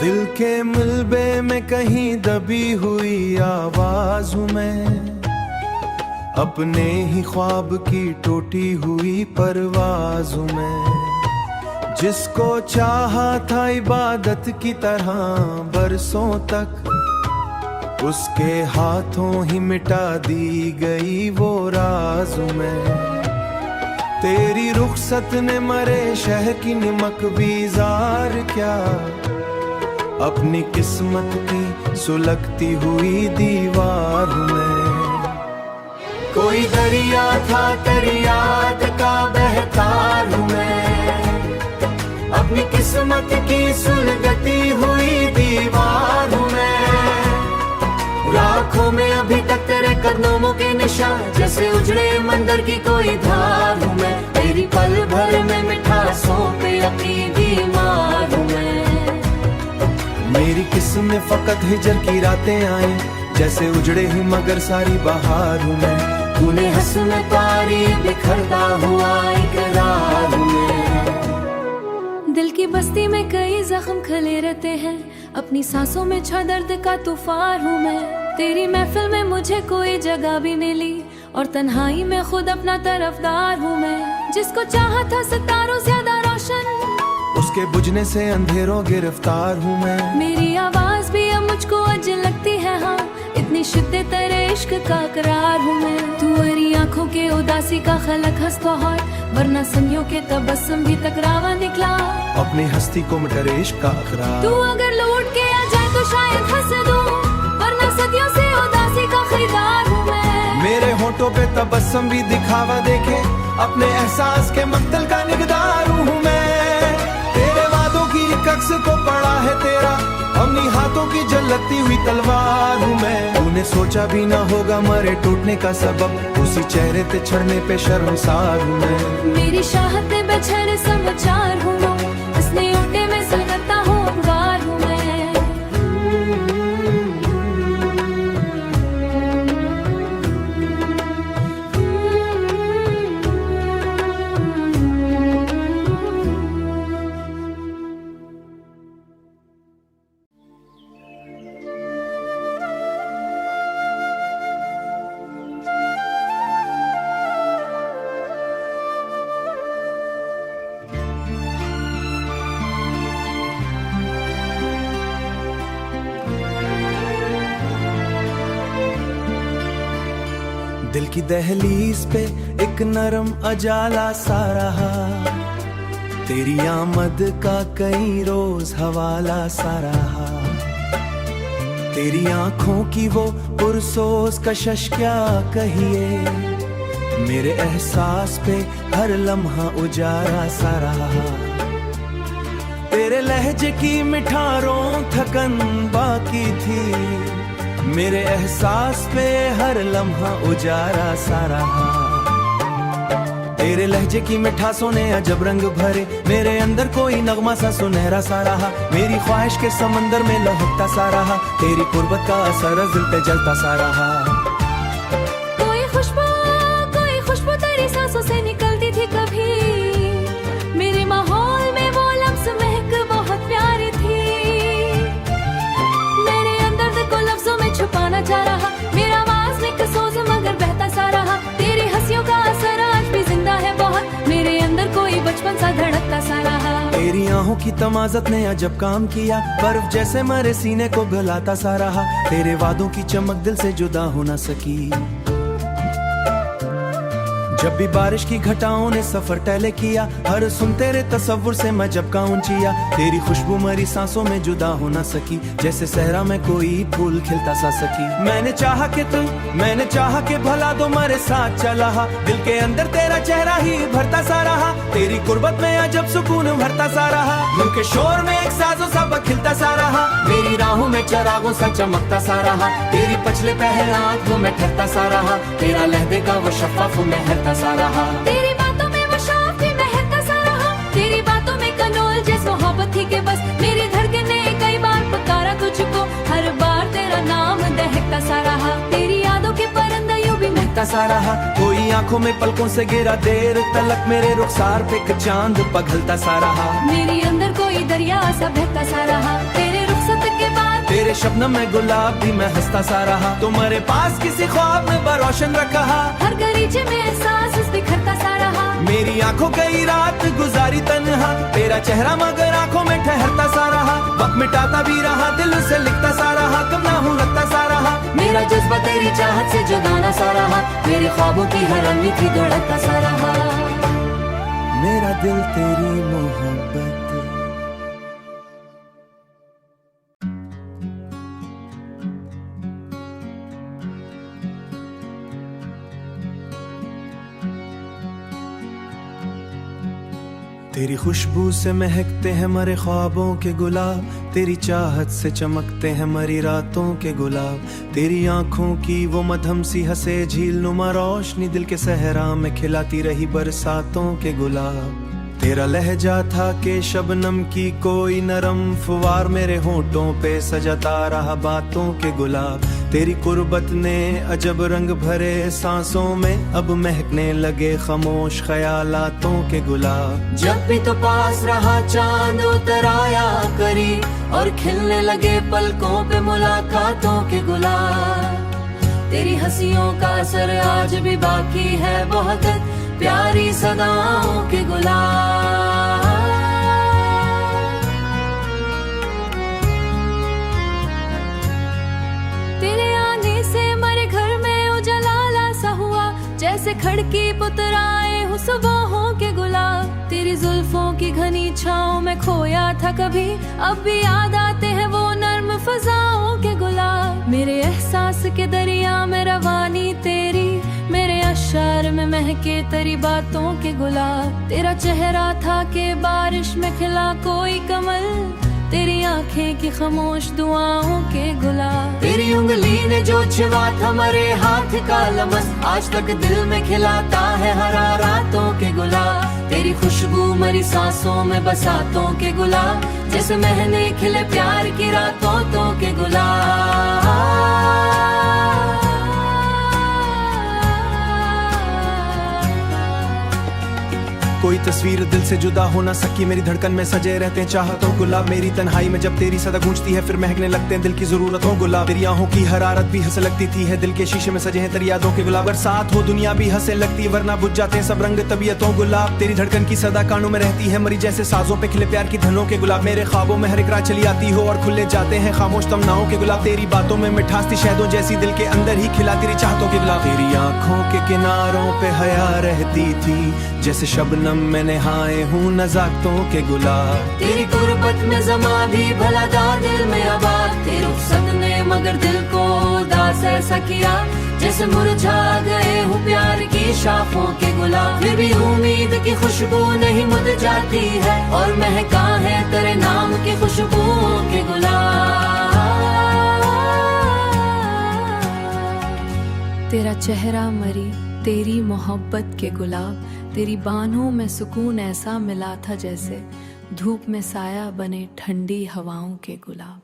दिल के मलबे में कहीं दबी हुई आवाज हूँ मैं, अपने ही ख्वाब की टूटी हुई परवाज हूँ मैं। जिसको चाहा था इबादत की तरह बरसों तक, उसके हाथों ही मिटा दी गई वो राज हूँ मैं। तेरी रुखसत ने मरे शहर की निमक भी जार क्या, अपनी किस्मत की सुलगती हुई दीवार हूँ मैं। कोई दरिया था तेरी याद का बहतार हूँ मैं, अपनी किस्मत की सुलगती हुई दीवार हूँ मैं। राखों में अभी तक तेरे कदमों के निशान, जैसे उजड़े मंदिर की कोई धार हूँ मैं। तेरी पल भर में मिठासों पे अपनी बीमार हूँ मैं। मेरी किस्म में फकत हिजर की रातें आए, जैसे उजड़े ही मगर सारी बहार हूँ मैं। तूने हंसने पारी बिखरता हुआ इकरार हूँ मैं। दिल की बस्ती में कई जख्म खले रहते हैं, अपनी सांसों में छा दर्द का तूफान हूँ मैं। तेरी महफिल में मुझे कोई जगह भी मिली, और तन्हाई में खुद अपना तरफदार हूँ मैं। जिसको चाहा था सितारों ज्यादा रोशन, उसके बुझने से अंधेरों गिरफ्तार हूँ मैं। मेरी आवाज भी अब मुझको अजल लगती है, हाँ इतनी शिद्दत तेरे इश्क का करार हूँ मैं। तू मेरी आंखों के उदासी का खलक हंस बहुत, वरना सदियों के तबस्सुम भी टकरावा निकला। अपनी हस्ती को मिटे इश्क का अकरार। तू अगर लौट के आ जाए तो शायद हंस दूं, वरना सदियों से उदासी का खरीदार हूँ मैं। मेरे होठों पे तबस्सुम भी दिखावा देखे, अपने एहसास के मक्तल का निगदार हूँ मैं। तेरे वादों की कक्स को पड़ा है तेरा, अपनी हाथों की जलती हुई तलवार हूँ मैं। तूने सोचा भी ना होगा मरे टूटने का सबब, उसी चेहरे पे छड़ने पे शर्मसार हूँ मैं। मेरी चाहते बेचैन समाचार हूँ, इसने ओटे में सलगता हूँ अंगार हूँ मैं। दिल की दहलीज पे एक नरम अजाला सा रहा, तेरी आमद का कई रोज हवाला सा रहा। तेरी आंखों की वो पुरसोस कशिश क्या कहिए, मेरे एहसास पे हर लम्हा उजारा सा रहा। तेरे लहजे की मिठारों थकन बाकी थी, मेरे एहसास पे हर लम्हा उजारा सा रहा। तेरे लहजे की मिठासों ने अजब रंग भरे, मेरे अंदर कोई नगमा सा सुनहरा सा रहा। मेरी ख्वाहिश के समंदर में लहकता सा रहा, तेरी कुर्बत का असर दिल पे जलता सा रहा। कोई खुशबू तेरी सांसों से निकलती थी कभी, मेरे माहौल में वो लफ्ज़ महक बहुत प्यारी थी। मेरे अंदर को लफ्जों में छुपाना चाह रहा, मेरा आवाज में कसोज मगर बहता सा रहा। तेरी हंसियों का असर आज भी जिंदा है बहुत, मेरे अंदर कोई बचपन सा धड़कता सा रहा। तेरी आंखों की तमाजत ने अजब काम किया, बर्फ जैसे मरे सीने को गलाता सा रहा। तेरे वादों की चमक दिल से जुदा हो न सकी, जब भी बारिश की घटाओं ने सफर तय किया। हर सुन तेरे तस्वुर से मैं जब का ऊंचिया, तेरी खुशबू मरी सांसों में जुदा हो न सकी, जैसे सहरा में कोई फूल खिलता सा सकी। मैंने चाहा कि भला दो मेरे साथ चला, दिल के अंदर तेरा चेहरा ही भरता सा रहा। तेरी कुर्बत में अजब सुकून भरता सा रहा, दिल के शोर में एक साजो सा खिलता सा रहा। मेरी राहों में चरागों सा चमकता सा रहा, तेरी पछले पहर आंखों में ठहरता सा रहा। तेरा लहदे का वो शफाफ महकता सा रहा, तेरी बातों में वो शाफ भी महकता सा रहा। तेरी बातों में कनोल जैसे मोहब्बत थी के बस, मेरी धड़कन ने कई बार पुकारा तुझको, हर बार तेरा नाम दहकता सा रहा। तेरी यादों के परंदा यूं भी महकता सा रहा। कोई आंखों में पलकों से गिरा देर तलक, मेरे रुखसार पे चांद पगलता सा रहा। मेरी अंदर कोई दरिया सा बहता सा रहा, तेरे रुख तेरे शबनम में गुलाब भी मैं हंसता सा रहा, तुम्हारे पास किसी ख्वाब में बरोशन रखा। हर गलीचे में एहसास बिखरता सा रहा, मेरी आंखों कई रात गुजारी तन्हा, तेरा चेहरा मगर आंखों में ठहरता सा रहा। वक्त मिटाता भी रहा, दिल से लिखता सा रहा, कब ना हूँ लगता सा रहा। मेरा जज्बा तेरी चाहत से जुदाना सा रहा, मेरे ख्वाबों की हर अंगीठी धड़कता सा रहा। मेरा दिल तेरी मोहब्बत तेरी खुशबू से महकते हैं मरे ख्वाबों के गुलाब, तेरी चाहत से चमकते हैं मरी रातों के गुलाब। तेरी आंखों की वो मधम सी हंसे झील नुमा रोशनी दिल के सहरा में खिलाती रही बरसातों के गुलाब। तेरा लहजा था कि शबनम की कोई नरम फुवार, मेरे होठों पे सजाता रहा बातों के गुलाब। तेरी कुर्बत ने अजब रंग भरे सांसों में, अब महकने लगे खामोश ख्यालातों के गुलाब। जब भी तो पास रहा चांद उतर आया करी, और खिलने लगे पलकों पे मुलाकातों के गुलाब। तेरी हंसियों का असर आज भी बाकी है बहुत, प्यारी सदाओं के गुलाब। तेरे आने से हमारे घर में उजाला सा हुआ, जैसे खड़की पुतराए हो सुबहों के गुलाब। तेरी जुल्फों की घनी छाँव में खोया था कभी, अब भी याद आते हैं वो नर्म फजाओं के गुलाब। मेरे एहसास के दरिया में रवानी तेरी, मेरे अशार में महके तेरी बातों के गुलाब। तेरा चेहरा था कि बारिश में खिला कोई कमल, तेरी आंखें की खामोश दुआओं के गुलाब। तेरी उंगली ने जो छिवा था मरे हाथ का लमस, आज तक दिल में खिलाता है हरारातों के गुलाब। तेरी खुशबू मरी सांसों में बसातों के गुलाब, जैसे महने खिले प्यार की रातों के गुलाब। कोई तस्वीर दिल से जुदा हो ना सकी, मेरी धड़कन में सजे रहते हैं चाहतों गुलाब। मेरी तन्हाई में जब तेरी सदा गूंजती है, फिर महकने लगते हैं दिल की जरूरतों गुलाब। तेरी आंखों की हरारत भी हंसे लगती थी है, दिल के शीशे में सजे हैं तेरी यादों के गुलाब। अगर साथ हो दुनिया भी हंसे लगती है, वरना बुझ जाते हैं सब रंग तबीयतों गुलाब। तेरी धड़कन की सदा कानों में रहती है मरी, जैसे साजों पे खिले प्यार की धनों के गुलाब। मेरे ख्वाबों में हर एक रात चली आती हो, और खुले जाते हैं खामोश तमन्नाओं के गुलाब। तेरी बातों में मिठास थी शहदों जैसी, दिल के अंदर ही खिला तेरी चाहतों के गुलाब। तेरी आंखों के किनारों पे हया रहती थी, जैसे शबनम में नहाए हूँ नज़ाकतों के गुलाब। तेरी कुर्बत में ज़मा भी भला था दिल में आबाद, तेरी रुखसत ने मगर दिल को उदास ऐसा किया, जैसे मुरझा गए हूँ प्यार की शाखों के गुलाब। फिर भी उम्मीद की खुशबू नहीं मुझ जाती है, और महका है तेरे नाम की खुशबुओं के गुलाब। तेरा चेहरा मरी तेरी मोहब्बत के गुलाब, तेरी बाहों में सुकून ऐसा मिला था जैसे धूप में साया बने ठंडी हवाओं के गुलाब।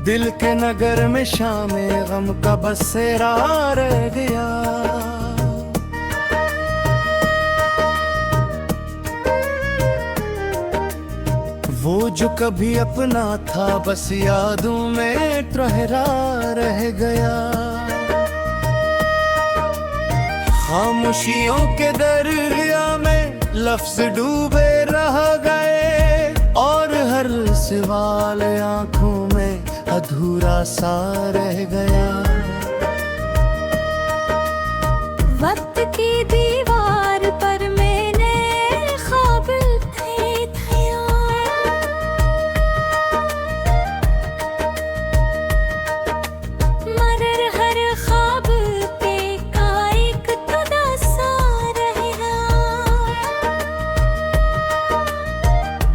दिल के नगर में शामे गम का बसेरा रह गया, वो जो कभी अपना था बस यादों में ठहरा रह गया। खामोशियों के दरिया में लफ्ज डूबे रह गए, और हर सवाल आंखों में अधूरा सा रह गया। वक्त की दीवार पर मैंने ख्वाब थे मगर हर ख्वाब पे का एक तदासा रहेगा।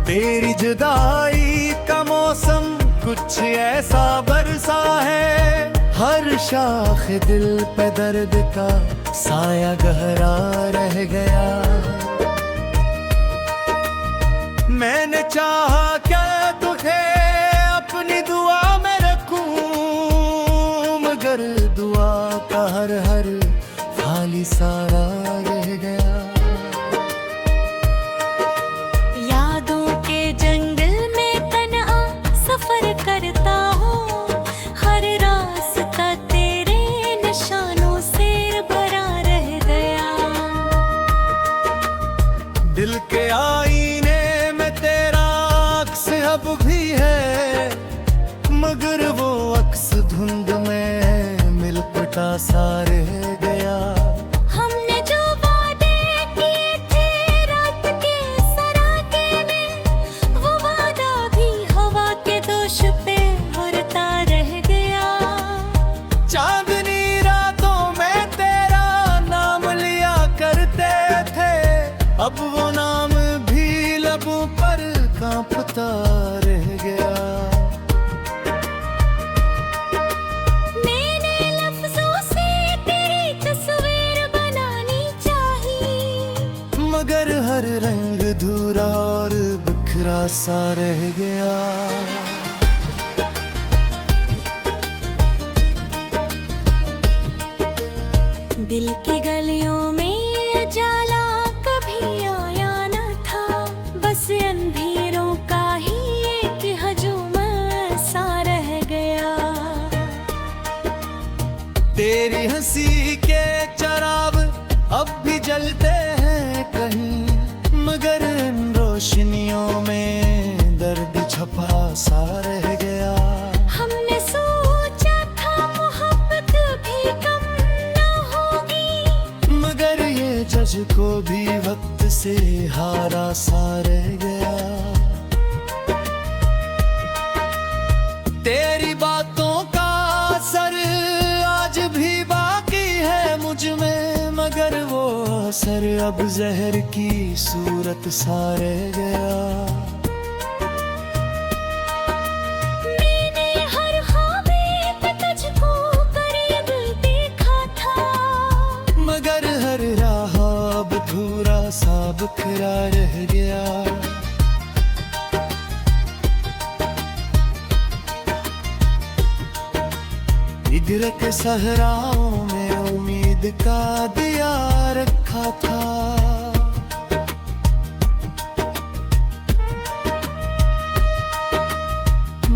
तेरी जुदाई का मौसम कुछ ऐसा बरसा है, हर शाख दिल पे दर्द का साया गहरा रह गया। मैंने चाहा क्या तुझे अपनी दुआ में रखूं, मगर दुआ का हर हर खाली सारा रह गया। यादों के जंगल में तन्हा सफर करता हूँ, हर रास्ता तेरे निशानों से भरा रह गया। दिल के आईने में तेरा अक्स अब भी है, मगर वो अक्स धुंध में मिलपटा सा रह गया। हमने जो वादे किए थे रात के सराके में, वो वादा भी हवा के दोष पे उड़ता रह गया। चांदनी रातों में तेरा नाम लिया करते थे, अब वो नाम भी लबों पर कांपता रह गया। मैंने लफ्जों से तेरी तस्वीर बनानी चाहिए, मगर हर रंग धूरा और बिखरा सा रह गया। दिल की गलियों में उजाला कभी आया न था, बस अंधेरों का ही एक हजूम सा रह गया। तेरी हंसी के चराग अब भी जलते हैं कहीं, मगर इन रोशनियों में दर्द छपा सा रह गया। हमने सोचा था मोहब्बत भी कम न होगी, मगर ये जज को भी वक्त से हारा सा रह गया। तेरी बातों का असर आज भी बाकी है मुझ में, मगर वो असर अब जहर की सूरत सा रह गया। मैंने हर ख्वाबे पे तुझको करीब देखा था, मगर हर राह अब अधूरा सा बिखरा रह गया। इधर के सहराओं में उम्मीद का दिया रखा था,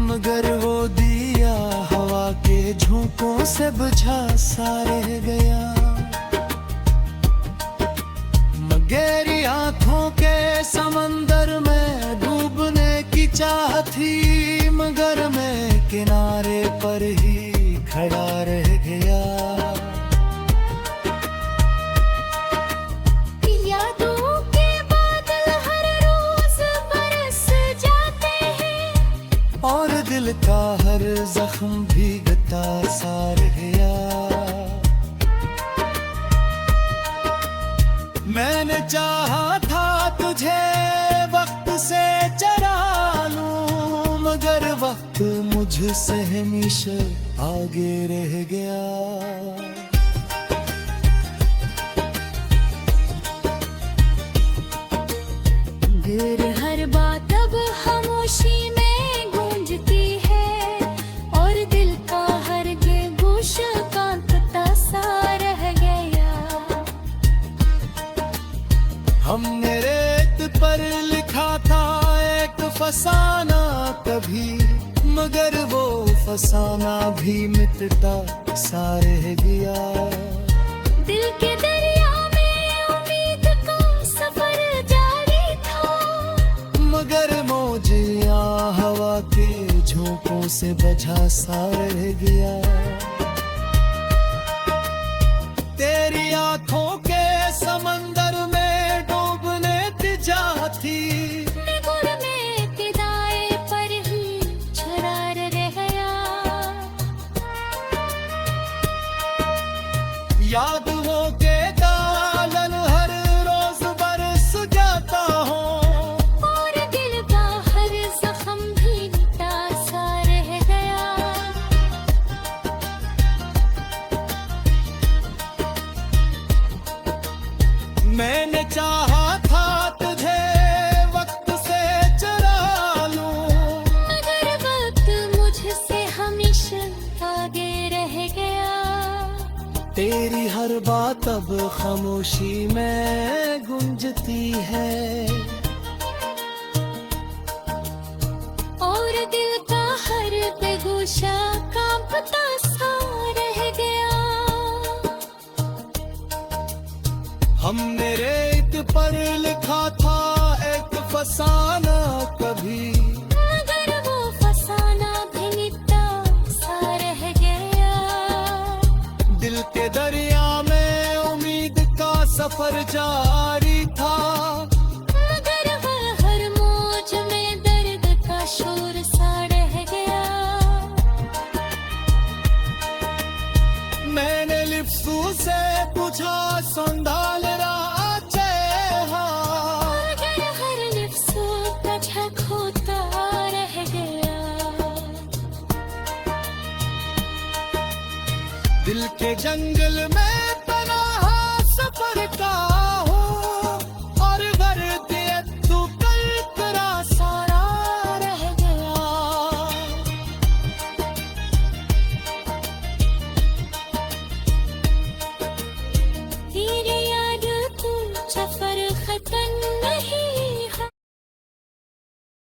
मगर वो दिया हवा के झोंकों से बुझा सा रह गया। मगेरी आंखों के समंदर में डूबने की चाह थी, मगर मैं किनारे पर ही खड़ा रह गया। यादों के बादल हर रोज बरस जाते हैं, और दिल का हर जख्म भीगता सा रह गया। मैंने चाहा था तुझे वक्त से चरा लूं, मगर वक्त मुझसे हमेशा आगे रह गया। गिर हर बात अब खामोशी में गूंजती है, और दिल का हर गोश कांपता सा रह गया। हमने रेत पर लिखा था एक फसाना कभी, मगर वो फसाना भी मिटता सा रह गया। दिल के दरिया में उम्मीद का सफर जारी था, मगर मौजियां हवा के झोंकों से बझा सा रह गया। तेरी आंखों के समंदर में डूबने की चाह थी, गुर में फिदाए पर ही छरार रह गया। यादों के दालन हर रोज बरस जाता हूँ, और दिल का हर जख्म भी मिटा सा रह गया। मैंने चाहा था तुझे वक्त से तेरी हर बात अब खामोशी में गूंजती है। और दिल का हर बेगोशा कांपता सा रह गया। हमने रेत पर लिखा था एक फसाना कभी, मगर वो फसाना भी मिटा सा रह गया। दिल के दरिया में उम्मीद का सफर जारी था, मगर वह हर मौज में दर्द का शोर सा रह गया। मैंने लिप्सू से पूछा संदाल राचे हाँ, मगर हर लिप्सू का झक होता रह गया। दिल के जंगल में पनाह सफर का